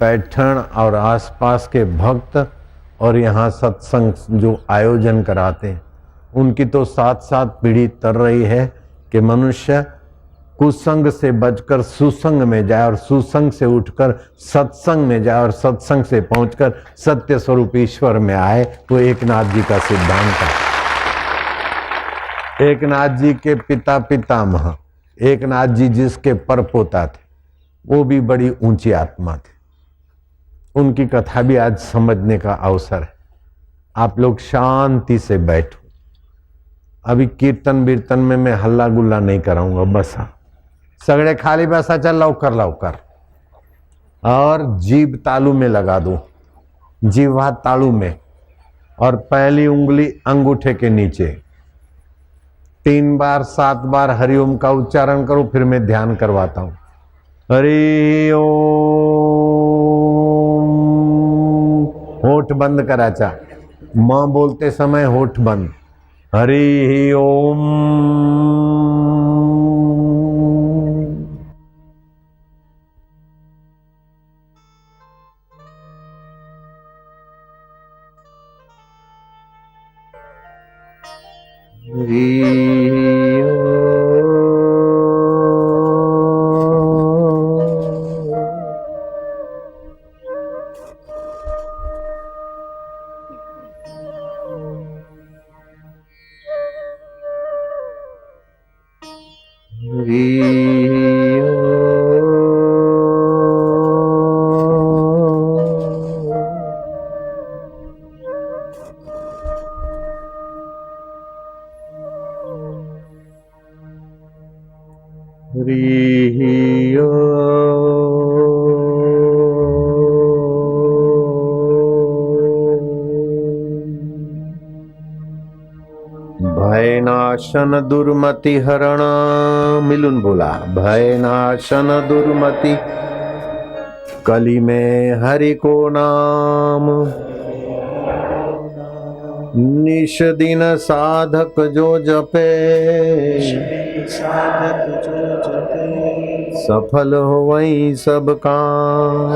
पैठण और आसपास के भक्त और यहाँ सत्संग जो आयोजन कराते हैं उनकी तो साथ साथ पीढ़ी तर रही है कि मनुष्य कुसंग से बचकर सुसंग में जाए और सुसंग से उठकर सत्संग में जाए और सत्संग से पहुंचकर सत्य स्वरूप ईश्वर में आए। तो एकनाथ जी का सिद्धांत है। एकनाथ जी के पिता पितामह एकनाथ जी जिसके परपोता थे वो भी बड़ी ऊंची आत्मा थे। उनकी कथा भी आज समझने का अवसर है। आप लोग शांति से बैठो। अभी कीर्तन बीर्तन में मैं हल्ला गुल्ला नहीं कराऊंगा। बस सगड़े खाली पैसा चल लवकर लवकर और जीभ तालू में लगा दो, जीवा तालू में, और पहली उंगली अंगूठे के नीचे 3 बार 7 बार हरिओम का उच्चारण करो। फिर मैं ध्यान करवाता हूं। हरि ओम। होठ बंद कराचा, मां बोलते समय होठ बंद। हरि ओम। भयनाशन दुर्मति हरण। मिलुन बोला भयनाशन दुर्मति, कली में हरि को नाम। निश दिन साधक जो जपे, सफल हो वही सब काम।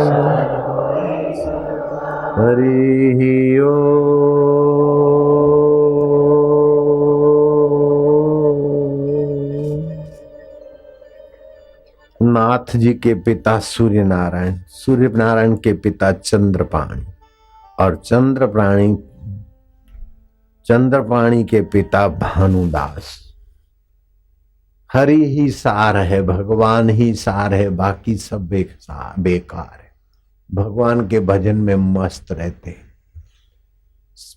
हरि ओम। नाथ जी के पिता सूर्य नारायण, सूर्य नारायण के पिता चंद्रपाणी, और चंद्रपाणी के पिता भानुदास। हरि ही सार है, भगवान ही सार है, बाकी सब बेकार है। भगवान के भजन में मस्त रहते।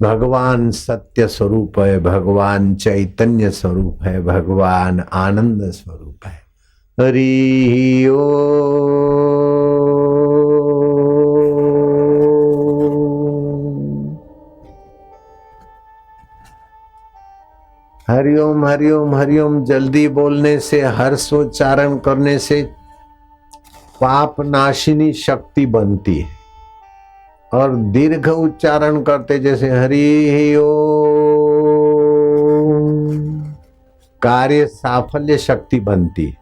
भगवान सत्य स्वरूप है, भगवान चैतन्य स्वरूप है, भगवान आनंद स्वरूप है। हरि ओम। हरिओम हरिओम हरिओम जल्दी बोलने से, हर्षोच्चारण करने से पाप नाशिनी शक्ति बनती है, और दीर्घ उच्चारण करते जैसे हरि ओम कार्य साफल्य शक्ति बनती है,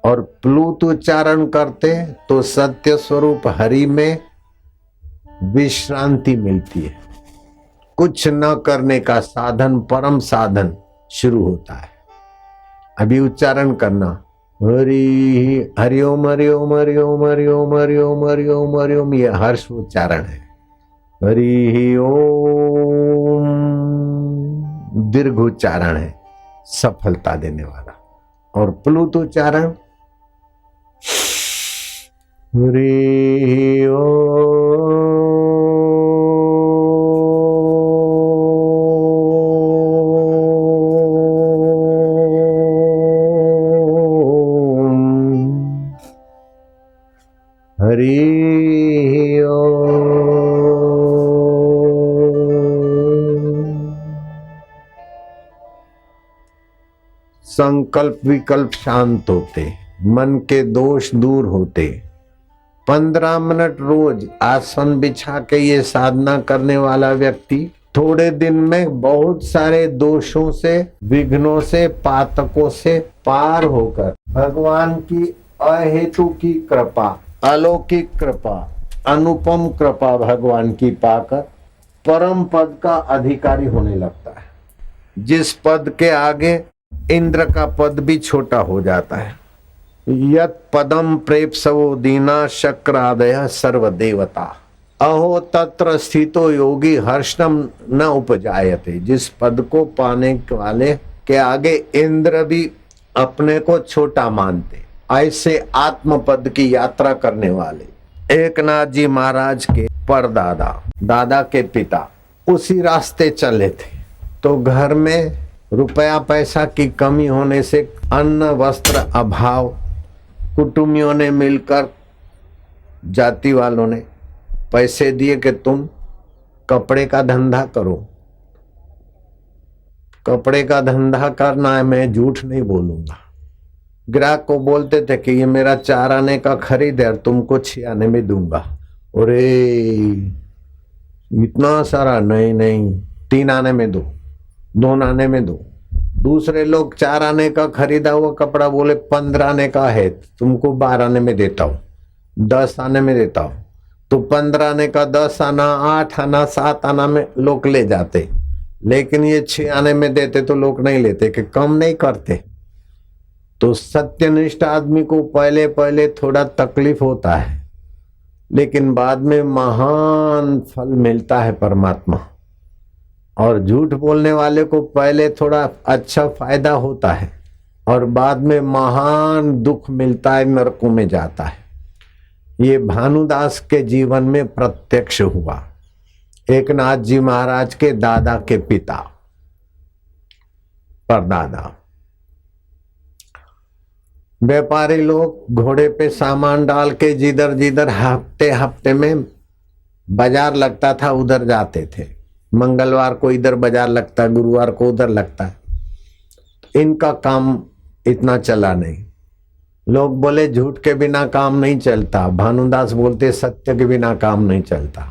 और प्लुत उच्चारण करते तो सत्य स्वरूप हरि में विश्रांति मिलती है। कुछ न करने का साधन, परम साधन शुरू होता है। अभी उच्चारण करना हरि हरिओम हरिओम हरिओम हरिओम हरिओम हरिओम हरिओम, ये हर्ष उच्चारण है। हरि ओम दीर्घ उच्चारण है, सफलता देने वाला। और प्लुत उच्चारण हरि ओम। हरि ओम। संकल्प विकल्प शांत होते, मन के दोष दूर होते। 15 मिनट रोज आसन बिछा के ये साधना करने वाला व्यक्ति थोड़े दिन में बहुत सारे दोषों से, विघ्नों से, पातकों से पार होकर भगवान की अहेतु की कृपा, अलौकिक कृपा, अनुपम कृपा भगवान की पाकर परम पद का अधिकारी होने लगता है। जिस पद के आगे इंद्र का पद भी छोटा हो जाता है। यत पदम प्रेप्सवो दीना शक्रादय सर्वदेवता, अहो तत्र स्थितो योगी हर्षम न उपजायते। जिस पद को पाने वाले के आगे इंद्र भी अपने को छोटा मानते, ऐसे आत्म पद की यात्रा करने वाले एकनाथ जी महाराज के परदादा, दादा के पिता उसी रास्ते चले थे। तो घर में रुपया पैसा की कमी होने से अन्न वस्त्र अभाव, कुटुंबियों ने मिलकर, जाति वालों ने पैसे दिए कि तुम कपड़े का धंधा करो। कपड़े का धंधा करना है, मैं झूठ नहीं बोलूंगा। ग्राहक को बोलते थे कि ये मेरा 4 आने का खरीद है और तुमको 6 आने में दूंगा। अरे इतना सारा, नहीं नहीं 3 आने में दो, 2 आने में दो। दूसरे लोग 4 आने का खरीदा हुआ कपड़ा बोले 15 आने का है, तुमको 12 आने में देता हूँ, 10 आने में देता हूँ। तो 15 आने का 10 आना, 8 आना, 7 आना में लोग ले जाते, लेकिन ये 6 आने में देते तो लोग नहीं लेते, कि कम नहीं करते। तो सत्यनिष्ठ आदमी को पहले पहले थोड़ा तकलीफ होता है, लेकिन बाद में महान फल मिलता है परमात्मा। और झूठ बोलने वाले को पहले थोड़ा अच्छा फायदा होता है और बाद में महान दुख मिलता है, नरकों में जाता है। ये भानुदास के जीवन में प्रत्यक्ष हुआ। एकनाथ जी महाराज के दादा के पिता, परदादा, व्यापारी लोग घोड़े पे सामान डाल के जिधर जिधर हफ्ते हफ्ते में बाजार लगता था उधर जाते थे। मंगलवार को इधर बाजार लगता है, गुरुवार को उधर लगता है। इनका काम इतना चला नहीं। लोग बोले झूठ के बिना काम नहीं चलता, भानुदास बोलते सत्य के बिना काम नहीं चलता।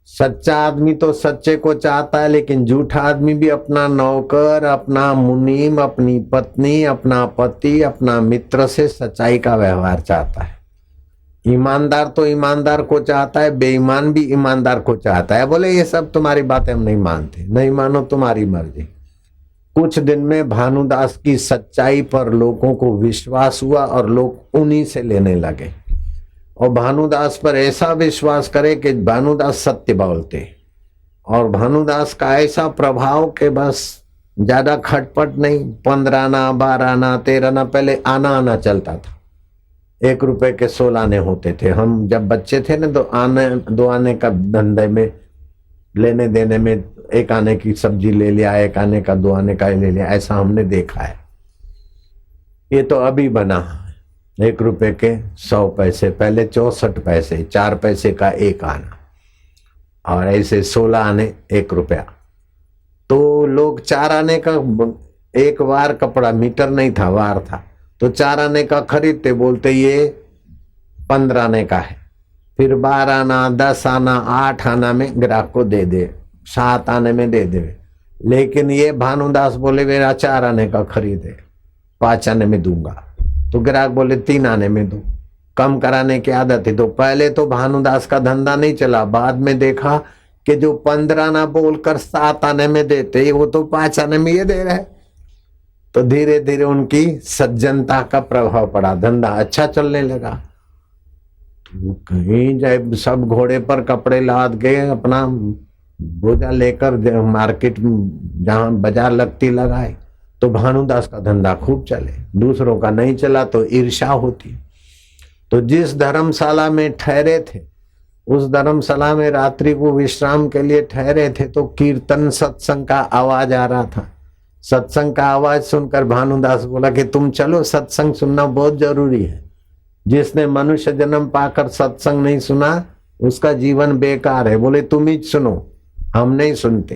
सच्चा आदमी तो सच्चे को चाहता है, लेकिन झूठा आदमी भी अपना नौकर, अपना मुनीम, अपनी पत्नी, अपना पति, अपना मित्र से सच्चाई का व्यवहार चाहता है। ईमानदार तो ईमानदार को चाहता है, बेईमान भी ईमानदार को चाहता है। बोले ये सब तुम्हारी बातें हम नहीं मानते, नहीं मानो तुम्हारी मर्जी। कुछ दिन में भानुदास की सच्चाई पर लोगों को विश्वास हुआ और लोग उन्हीं से लेने लगे, और भानुदास पर ऐसा विश्वास करे कि भानुदास सत्य बोलते। और भानुदास का ऐसा प्रभाव कि बस ज्यादा खटपट नहीं, 15 आना, 12 आना, 13 आना, पहले आना आना चलता था। 1 रुपए के 16 आने होते थे। हम जब बच्चे थे ना, तो आने 2 आने का धंधे में, लेने देने में, 1 आने की सब्जी ले लिया, 1 आने का 2 आने का ले लिया, ऐसा हमने देखा है। ये तो अभी बना 1 रुपए के 100 पैसे, पहले 64 पैसे, 4 पैसे का 1 आना, और ऐसे 16 आने 1 रुपया। तो लोग 4 आने का एक वार कपड़ा, मीटर नहीं था, वार था, तो 4 आने का खरीदते, बोलते ये 15 आने का है। फिर 12 आना, 10 आना, 8 आना में ग्राहक को दे दे, 7 आने में दे दे। लेकिन ये भानुदास बोले मेरा 4 आने का खरीद है, 5 आने में दूंगा। तो ग्राहक बोले 3 आने में दो, कम कराने की आदत है। तो पहले तो भानुदास का धंधा नहीं चला, बाद में देखा कि जो 15 आना बोलकर 7 आने में देते, वो तो 5 आने में ये दे रहे। तो धीरे धीरे उनकी सज्जनता का प्रभाव पड़ा, धंधा अच्छा चलने लगा। तो कहीं जब सब घोड़े पर कपड़े लाद गए, अपना बोझा लेकर मार्केट जहां बाजार लगती लगाए, तो भानुदास का धंधा खूब चले। दूसरों का नहीं चला तो ईर्ष्या होती। तो जिस धर्मशाला में ठहरे थे, उस धर्मशाला में रात्रि को विश्राम के लिए ठहरे थे, तो कीर्तन सत्संग का आवाज आ रहा था। सत्संग का आवाज सुनकर भानुदास बोला कि तुम चलो, सत्संग सुनना बहुत जरूरी है। जिसने मनुष्य जन्म पाकर सत्संग नहीं सुना, उसका जीवन बेकार है। बोले तुम ही सुनो, हम नहीं सुनते।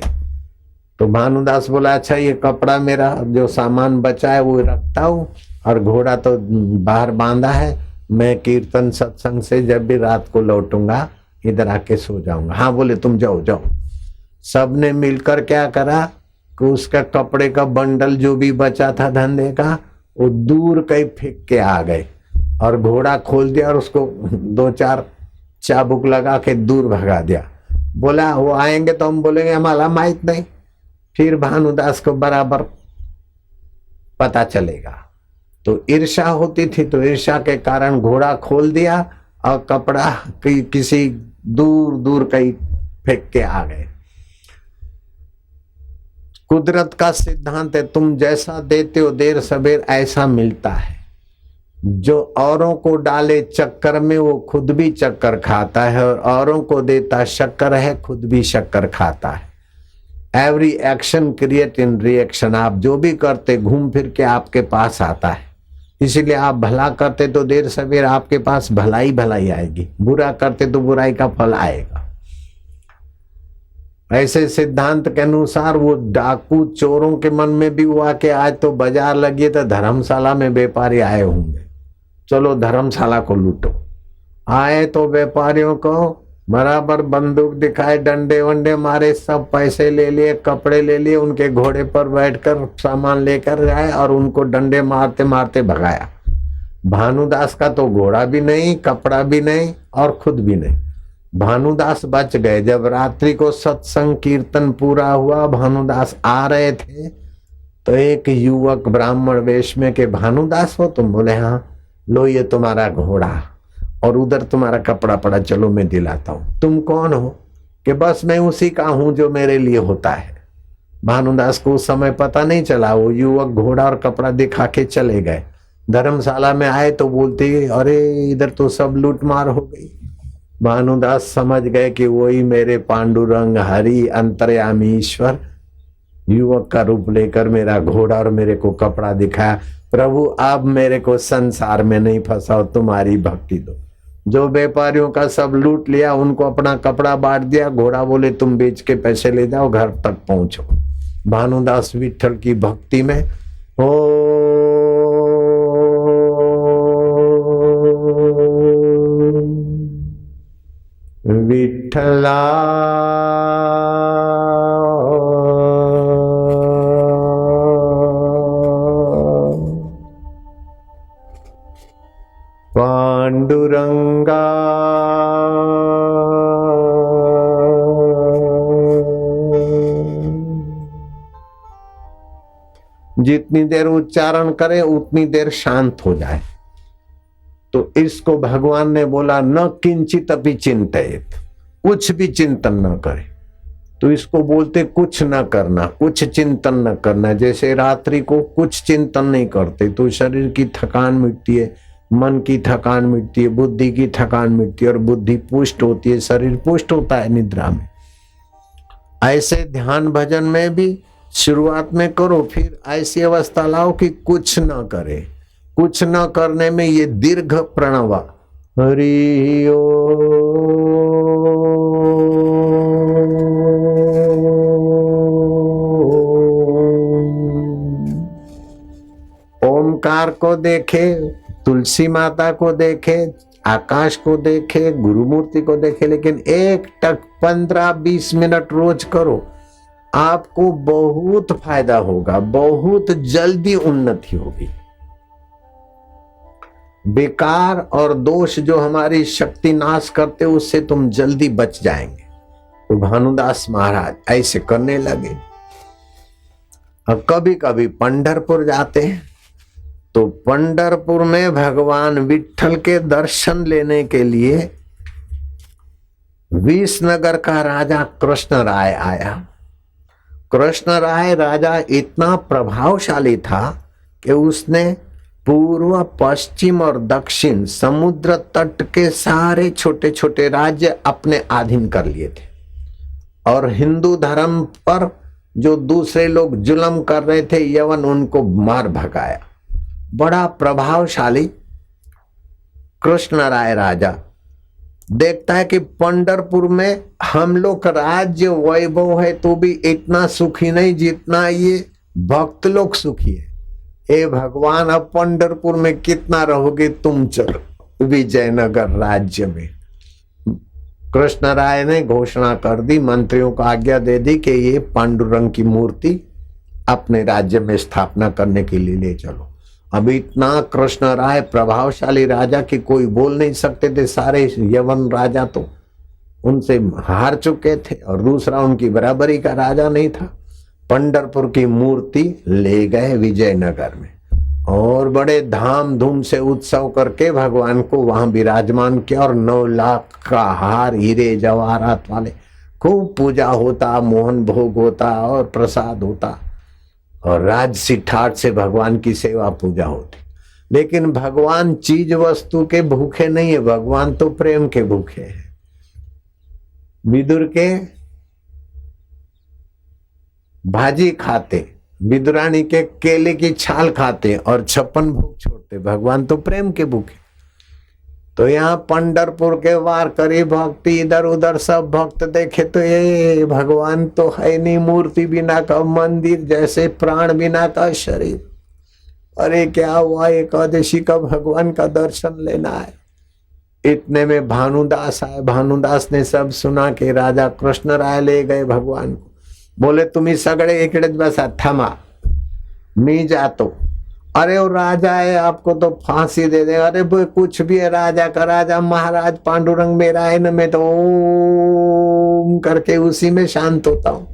तो भानुदास बोला अच्छा, ये कपड़ा मेरा जो सामान बचा है वो रखता हूँ, और घोड़ा तो बाहर बांधा है, मैं कीर्तन सत्संग से जब भी रात को लौटूंगा इधर आके सो जाऊंगा। हाँ बोले तुम जाओ जाओ। सबने मिलकर क्या करा कि उसका कपड़े का बंडल जो भी बचा था धंधे का, वो दूर कहीं फेंक के आ गए, और घोड़ा खोल दिया और उसको 2-4 चाबुक लगा के दूर भगा दिया। बोला वो आएंगे तो हम बोलेंगे हमारा माहित नहीं, फिर भानुदास को बराबर पता चलेगा। तो ईर्ष्या होती थी, तो ईर्ष्या के कारण घोड़ा खोल दिया और कपड़ा किसी दूर दूर कहीं फेंक के आ गए। कुदरत का सिद्धांत है, तुम जैसा देते हो देर सबेर ऐसा मिलता है। जो औरों को डाले चक्कर में वो खुद भी चक्कर खाता है, और औरों को देता शक्कर है खुद भी शक्कर खाता है। Every action create in reaction. आप जो भी करते घूम फिर के आपके पास आता है। इसीलिए आप भला करते तो देर सवेर आपके पास भलाई भलाई आएगी, बुरा करते तो बुराई का फल आएगा। ऐसे सिद्धांत के अनुसार वो डाकू चोरों के मन में भी हुआ कि आज तो बाजार लगी तो धर्मशाला में व्यापारी आए होंगे, चलो धर्मशाला को लूटो। आए तो व्यापारियों को बराबर बंदूक दिखाए, डंडे वंडे मारे, सब पैसे ले लिए, कपड़े ले लिए, उनके घोड़े पर बैठकर सामान लेकर जाए और उनको डंडे मारते मारते भगाया। भानुदास का तो घोड़ा भी नहीं, कपड़ा भी नहीं और खुद भी नहीं। भानुदास बच गए। जब रात्रि को सत्संग कीर्तन पूरा हुआ, भानुदास आ रहे थे तो एक युवक ब्राह्मण वेश में के भानुदास हो तुम? बोले हाँ। लो ये तुम्हारा घोड़ा और उधर तुम्हारा कपड़ा पड़ा, चलो मैं दिलाता हूं। तुम कौन हो? कि बस मैं उसी का हूं जो मेरे लिए होता है। भानुदास को उस समय पता नहीं चला। वो युवक घोड़ा और कपड़ा दिखा के चले गए। धर्मशाला में आए तो बोलते अरे इधर तो सब लूट मार हो गई। भानुदास समझ गए कि वही मेरे पांडुरंग हरि अंतर्यामी ईश्वर युवक का रूप लेकर मेरा घोड़ा और मेरे को कपड़ा दिखाया। प्रभु अब मेरे को संसार में नहीं फंसाओ, तुम्हारी भक्ति दो। जो व्यापारियों का सब लूट लिया उनको अपना कपड़ा बांट दिया। घोड़ा बोले तुम बेच के पैसे ले जाओ, घर तक पहुंचो। भानुदास विठल की भक्ति में हो विठला पांडुरंगा जितनी देर उच्चारण करे उतनी देर शांत हो जाए। तो इसको भगवान ने बोला न किंचित अपि चिंतयेत, कुछ भी चिंतन न करे। तो इसको बोलते कुछ न करना, कुछ चिंतन न करना। जैसे रात्रि को कुछ चिंतन नहीं करते तो शरीर की थकान मिटती है, मन की थकान मिटती है, बुद्धि की थकान मिटती है और बुद्धि पुष्ट होती है, शरीर पुष्ट होता है निद्रा में। ऐसे ध्यान भजन में भी शुरुआत में करो, फिर ऐसी अवस्था लाओ कि कुछ न करे। कुछ न करने में ये दीर्घ प्रणव हरि ओमकार को देखे, तुलसी माता को देखे, आकाश को देखे, गुरु मूर्ति को देखे, लेकिन एक टक 15-20 मिनट रोज करो, आपको बहुत फायदा होगा, बहुत जल्दी उन्नति होगी। बेकार और दोष जो हमारी शक्ति नाश करते उससे तुम जल्दी बच जाएंगे। तो भानुदास महाराज ऐसे करने लगे। अब कभी कभी पंढरपुर जाते हैं तो पंढरपुर में भगवान विठल के दर्शन लेने के लिए विसनगर का राजा कृष्ण राय आया। कृष्ण राय राजा इतना प्रभावशाली था कि उसने पूर्व, पश्चिम और दक्षिण समुद्र तट के सारे छोटे छोटे राज्य अपने अधीन कर लिए थे और हिंदू धर्म पर जो दूसरे लोग जुल्म कर रहे थे यवन उनको मार भगाया। बड़ा प्रभावशाली कृष्ण राय राजा देखता है कि पंढरपुर में हम लोग राज्य वैभव है तो भी इतना सुखी नहीं जितना ये भक्त लोग सुखी है। हे भगवान, अब पंढरपुर में कितना रहोगे तुम? चलो विजयनगर राज्य में। कृष्ण राय ने घोषणा कर दी, मंत्रियों को आज्ञा दे दी कि ये पांडुरंग की मूर्ति अपने राज्य में स्थापना करने के लिए ले चलो। अब इतना कृष्ण राय प्रभावशाली राजा की कोई बोल नहीं सकते थे, सारे यवन राजा तो उनसे हार चुके थे, और दूसरा उनकी बराबरी का राजा नहीं था। पंढरपुर की मूर्ति ले गए विजयनगर में और बड़े धाम धूम से उत्सव करके भगवान को वहां विराजमान किया, और 9 लाख का हार हीरे जवाहरात वाले, खूब पूजा होता, मोहन भोग होता और प्रसाद होता, और राजसी ठाट से भगवान की सेवा पूजा होती। लेकिन भगवान चीज वस्तु के भूखे नहीं है, भगवान तो प्रेम के भूखे हैं। विदुर के भाजी खाते, विदुरानी के केले की छाल खाते और 56 भोग छोड़ते, भगवान तो प्रेम के भूखे। तो यहाँ पंढरपुर के वारकरी भक्ति इधर उधर सब भक्त देखे तो ये भगवान तो है नहीं, मूर्ति बिना का मंदिर जैसे, प्राण बिना का शरीर। अरे क्या हुआ, एकादशी का भगवान का दर्शन लेना है। इतने में भानुदास आए, भानुदास ने सब सुना कि राजा कृष्ण राय ले गए भगवान को। बोले तुम्ही सगळे इकडेच बसा, थमा, मी जातो। अरे वो राजा है, आपको तो फांसी दे दे। अरे कुछ भी है, राजा का राजा, महाराज पांडुरंग मेरा है न, मैं तो ओम करके उसी में शांत होता हूँ।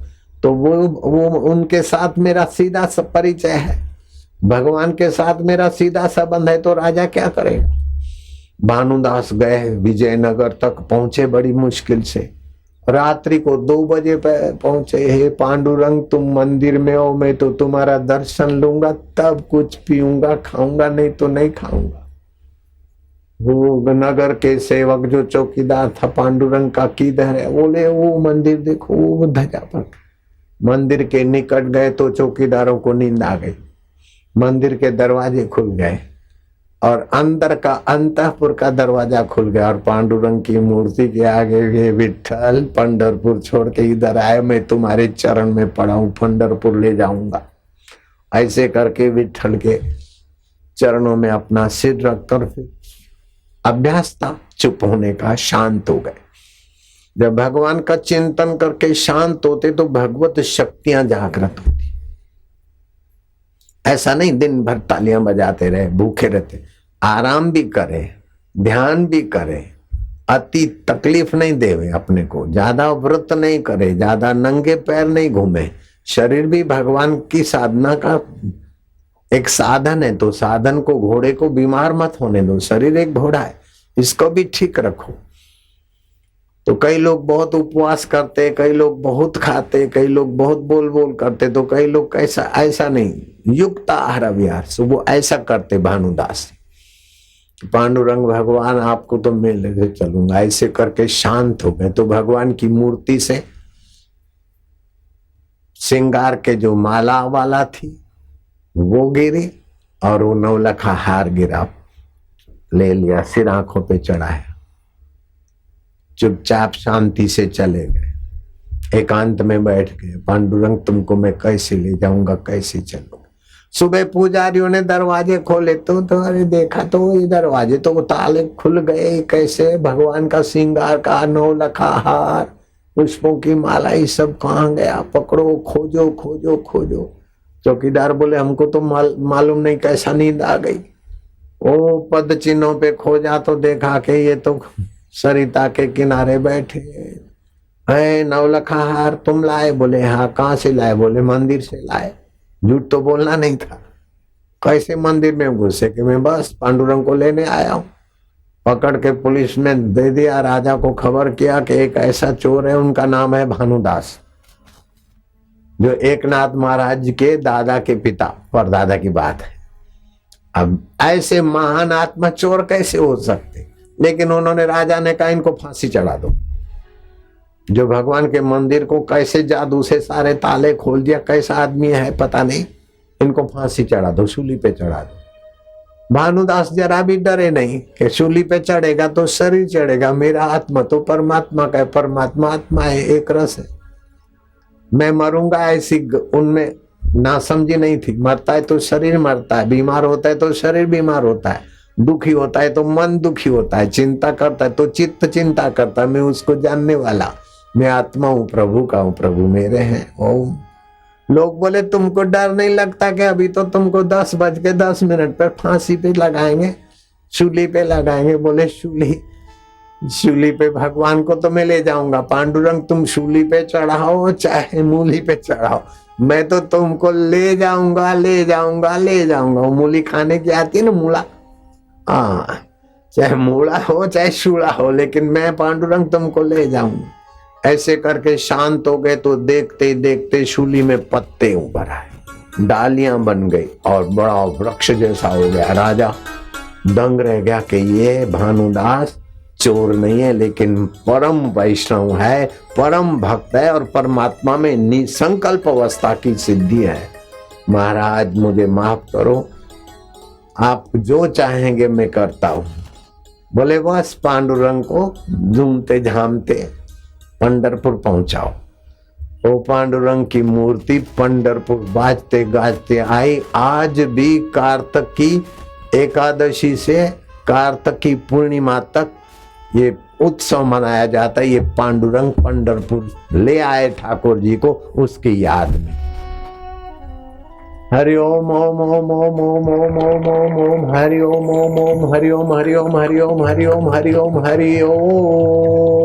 तो वो उनके साथ मेरा सीधा परिचय है, भगवान के साथ मेरा सीधा संबंध है, तो राजा क्या करेगा। भानुदास गए, विजयनगर तक पहुंचे बड़ी मुश्किल से, रात्रि को 2 बजे पहुंचे। हे पांडुरंग तुम मंदिर में हो, मैं तो तुम्हारा दर्शन लूंगा तब कुछ पीऊंगा, खाऊंगा नहीं तो नहीं खाऊंगा। वो नगर के सेवक जो चौकीदार था पांडुरंग का, किधर है, बोले वो मंदिर देखो, वो ध्वजा पर। मंदिर के निकट गए तो चौकीदारों को नींद आ गई, मंदिर के दरवाजे खुल गए और अंदर का अंतःपुर का दरवाजा खुल गया, और पांडुरंग की मूर्ति के आगे ये विठ्ठल पंढरपुर छोड़ के इधर आए, मैं तुम्हारे चरण में पड़ा हूं, पंढरपुर ले जाऊंगा। ऐसे करके विठ्ठल के चरणों में अपना सिर रखकर फिर अभ्यास था चुप होने का, शांत हो गए। जब भगवान का चिंतन करके शांत होते तो भगवत शक्तियां जागृत होती। ऐसा नहीं दिन भर तालियां बजाते रहे, भूखे रहते, आराम भी करे, ध्यान भी करे, अति तकलीफ नहीं देवे अपने को, ज्यादा व्रत नहीं करे, ज्यादा नंगे पैर नहीं घूमे। शरीर भी भगवान की साधना का एक साधन है, तो साधन को, घोड़े को बीमार मत होने दो। शरीर एक घोड़ा है, इसको भी ठीक रखो। तो कई लोग बहुत उपवास करते, कई लोग बहुत खाते, कई लोग बहुत बोल बोल करते, तो कई लोग कैसा, ऐसा नहीं, युक्त आहार विहार, वो ऐसा करते भानुदास। पांडुरंग भगवान आपको तो मैं लेके चलूंगा, ऐसे करके शांत हो गए। तो भगवान की मूर्ति से श्रृंगार के जो माला वाला थी वो गिरी, और वो 9 लखा हार गिरा, ले लिया, सिर आंखों पे चढ़ाया, चुपचाप शांति से चले गए, एकांत में बैठ गए। पांडुरंग तुमको मैं कैसे ले जाऊंगा, कैसे चलूंगा। सुबह पुजारियों ने दरवाजे खोले तो अरे देखा तो ये दरवाजे तो ताले खुल गए, कैसे, भगवान का श्रृंगार का 9 लखा हार, पुष्पों की माला, ये सब कहाँ गया, पकड़ो, खोजो खोजो खोजो। चौकीदार बोले हमको तो मालूम नहीं, कैसा नींद आ गई। ओ पद चिन्हों पे खोजा तो देखा कि ये तो सरिता के किनारे बैठे है। 9 लखा हार तुम लाए? बोले हाँ। कहाँ से लाए? बोले मंदिर से लाए। झूठ तो बोलना नहीं था। कैसे मंदिर में घुसे? कि मैं बस पांडुरंग को लेने आया हूँ। पकड़ के पुलिस में दे दिया, राजा को खबर किया कि एक ऐसा चोर है, उनका नाम है भानुदास, जो एकनाथ महाराज के दादा के पिता, परदादा की बात है। अब ऐसे महान आत्मा चोर कैसे हो सकते? लेकिन उन्होंने, राजा ने कहा इनको फांसी चढ़ा दो। जो भगवान के मंदिर को कैसे जादू से सारे ताले खोल दिया, कैसा आदमी है पता नहीं, इनको फांसी चढ़ा दो, सूली पे चढ़ा दो। भानुदास जरा भी डरे नहीं कि सूली पे चढ़ेगा तो शरीर चढ़ेगा, मेरा आत्मा तो परमात्मा का है, परमात्मा आत्मा है, एक रस है, मैं मरूंगा ऐसी उनमें नासमझी नहीं थी। मरता है तो शरीर मरता है, बीमार होता है तो शरीर बीमार होता है, दुखी होता है तो मन दुखी होता है, चिंता करता है तो चित्त चिंता करता है। मैं उसको जानने वाला, मैं आत्मा हूँ, प्रभु का हूँ, प्रभु मेरे हैं। ओम लोग बोले तुमको डर नहीं लगता कि अभी तो तुमको 10:10 पर फांसी पे लगाएंगे, शूली पे लगाएंगे। बोले शूली पे भगवान को तो मैं ले जाऊंगा, पांडुरंग तुम शूली पे चढ़ाओ चाहे मूली पे चढ़ाओ, मैं तो तुमको ले जाऊंगा ले जाऊंगा ले जाऊंगा। वो मूली खाने की आती है ना, मूला, हाँ, चाहे मूला हो चाहे शूला हो, लेकिन मैं पांडुरंग तुमको ले जाऊंगा। ऐसे करके शांत हो गए तो देखते देखते शूली में पत्ते उभर आए, डालियां बन गई और बड़ा वृक्ष जैसा हो गया। राजा दंग रह गया कि ये भानुदास चोर नहीं है, लेकिन परम वैष्णव है, परम भक्त है और परमात्मा में निसंकल्प अवस्था की सिद्धि है। महाराज मुझे माफ करो, आप जो चाहेंगे मैं करता हूं। बोले बस पांडुरंग को झूमते झामते पंढरपुर पहुंचाओ। वो पांडुरंग की मूर्ति पंढरपुर बाजते गाजते आई। आज भी कार्तिकी एकादशी से कार्तिकी पूर्णिमा तक ये उत्सव मनाया जाता है। ये पांडुरंग पंढरपुर ले आए ठाकुर जी को उसकी याद में। हरि ओम ओम ओम ओम ओम ओम ओम ओम ओम हरि ओम ओम ओम हरि ओम हरि ओम हरि ओम हरि ओम हरि ओम हरि ओम।